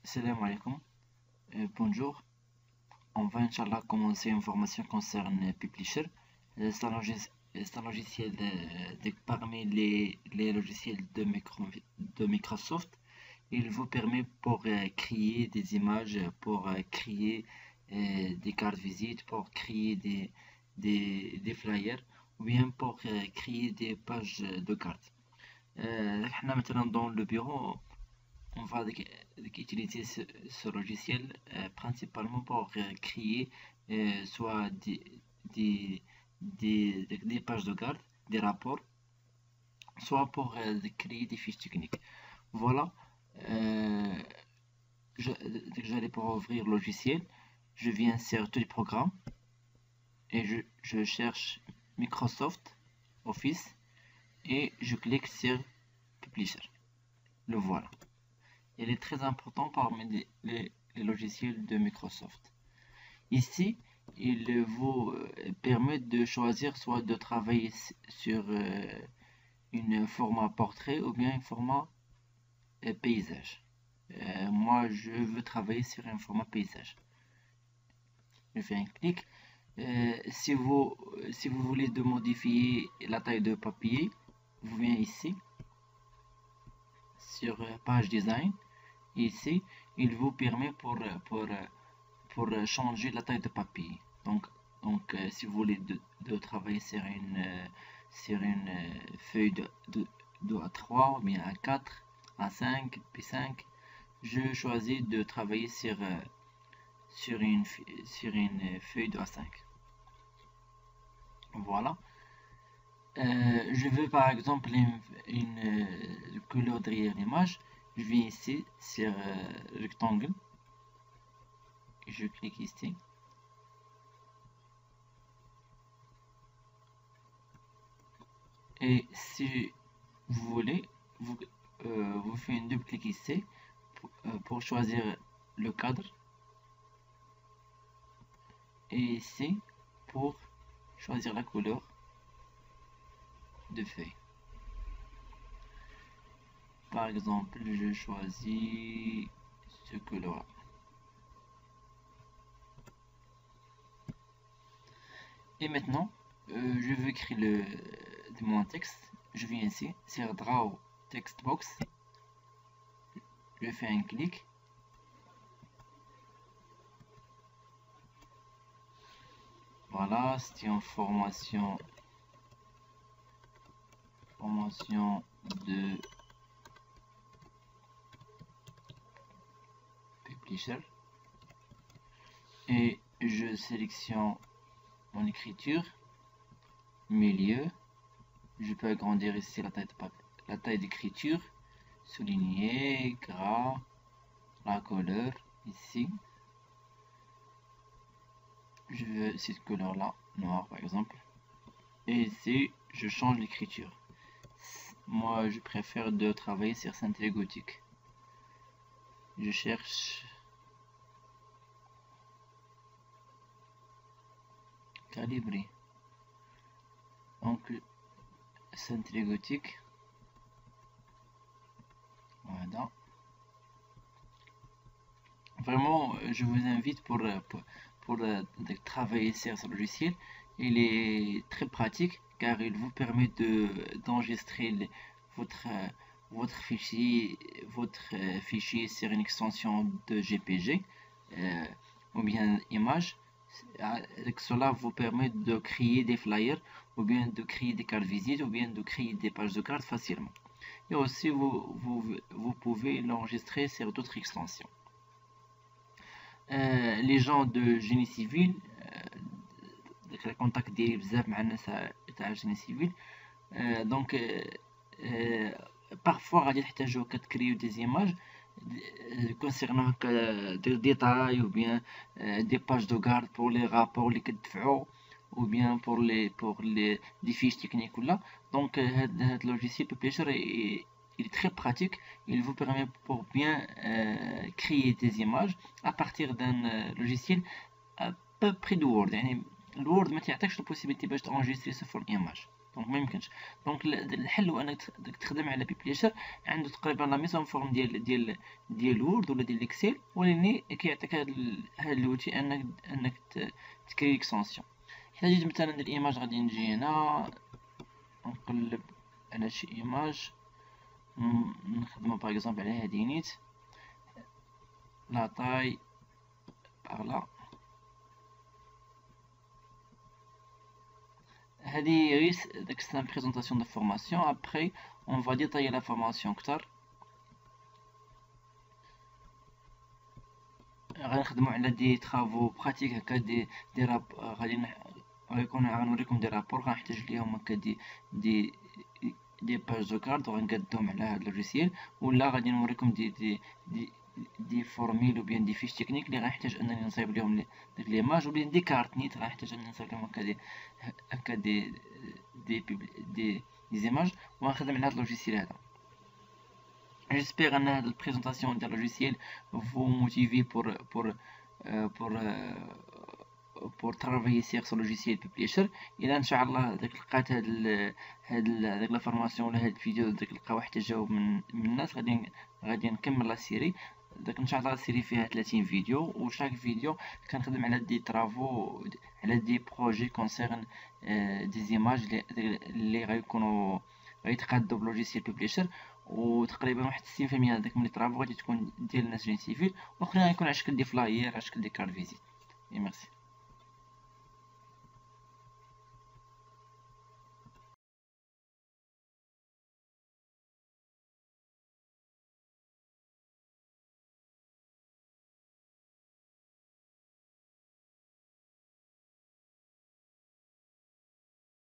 Salam alaikum. Bonjour. On va Inch'Allah commencer une formation concernant Publisher. C'est un logiciel parmi les logiciels de Microsoft. Il vous permet pour créer des images, pour créer des cartes visites, pour créer des flyers, ou bien pour créer des pages de cartes. Maintenant dans le bureau, on va utiliser ce logiciel principalement pour créer soit des pages de garde, des rapports, soit pour créer des fiches techniques. Voilà. Euh, Dès que j'allais pour ouvrir le logiciel, je viens sur tous les programmes et je cherche Microsoft Office et je clique sur Publisher. Le voilà. Il est très important parmi les logiciels de Microsoft. Ici, il vous permet de choisir soit de travailler sur un format portrait ou bien un format paysage. Moi, je veux travailler sur un format paysage. Je fais un clic. Si vous voulez de modifier la taille de papier, vous venez ici sur page design. Ici, il vous permet pour changer la taille de papier. Donc si vous voulez de travailler sur une feuille de A3 ou bien A4, A5, P5, je choisis de travailler sur une feuille de A5. Voilà. Je veux par exemple une couleur derrière l'image. Je viens ici sur rectangle. Je clique ici. Et si vous voulez, vous faites un double clic ici pour choisir le cadre. Et ici pour choisir la couleur de feuille. Par exemple, je choisis ce couleur. Et maintenant, je veux créer mon texte. Je viens ici, sur Draw Text Box. Je fais un clic. Voilà, c'est une formation de Publisher. Et je sélectionne mon écriture, milieu. Je peux agrandir ici la taille d'écriture, souligner, gras, la couleur ici. Je veux cette couleur là, noir par exemple. Et ici, je change l'écriture. Moi, je préfère de travailler sur synthé gothique. Je cherche calibrer. Donc, synthé gothique. Voilà. Vraiment, je vous invite pour travailler sur ce logiciel. Il est très pratique car il vous permet d'enregistrer votre fichier sur une extension de GPG ou bien image. Cela vous permet de créer des flyers ou bien de créer des cartes visites ou bien de créer des pages de cartes facilement. Et aussi vous pouvez l'enregistrer sur d'autres extensions. Les gens de génie civil الكونتاكت ديالي بزاف مع الناس تاع الجيني سيفيل دونك بارفوا غادي تحتاجو كتكريو دي زيماج كونسيرنون دي ديتاي ou bien des pages de garde pour les rapports اللي كتدفعوا ou bien pour les des fiches techniques ولا donc هاد logiciel Publisher il est très pratique, il vous permet pour bien créer des images à partir d'un logiciel à peu près de Word. يعني الوورد ما تعطيكش البوسيبيليتي باش تنجستري سو فورم ايماج. دونك ما يمكنش. دونك الحل هو انك تخدم على بيبليشر عنده تقريبا لا ميزون فورم ديال وورد ولا ديال اكسل، ولكن كيعطيك هاد اللوتي انك تكري اكستنسيون. حنا جيت مثلا الايماج غادي نجي هنا نقلب على شي ايماج نخدمو باغ اكزومبل على هادي نيت لا طاي باغ هذه غير داك سي بريزونطاسيون دو فورماسيون. ابري اون فا ديتايي لا فورماسيون كتر، غنخدمو على دي طرافو براتيك هكا دي راب غادي غنوريكم دي رابور غنحتاج ليهم هكا دي باج دو كارد وغنقادهم على هاد اللوجيسيال، ولا غادي نوريكم دي فورميل وبيان دي فيش تكنيك اللي غنحتاج انني نصايب لهم ديك ليماج، وبيان دي كارت نيت غنحتاج انني نصايب لهم هكا دي زيماج وغنخدم على هاد اللوجيسيال هذا. J'espère que la présentation du logiciel vous motive pour travailler sur ce logiciel Publisher. إذا إن شاء الله لقيت هاد لا فورماسيون ولا هاد الفيديو لقاو واحد التجاوب من الناس، غادي نكمل لا سيري. ان شاء الله السيري فيها 30 فيديو، وشاك فيديو كنخدم على دي طرافو على دي بروجي كونسيرن دي زيماج اللي غيكونوا غيتقادوا بلوجيسيال بوبليشر، وتقريبا واحد 60% هذاك من لي طرافو غادي تكون ديال الناس جين سيفيل، واخرين غيكون على شكل دي فلاير على شكل دي كارد فيزيت. ميرسي.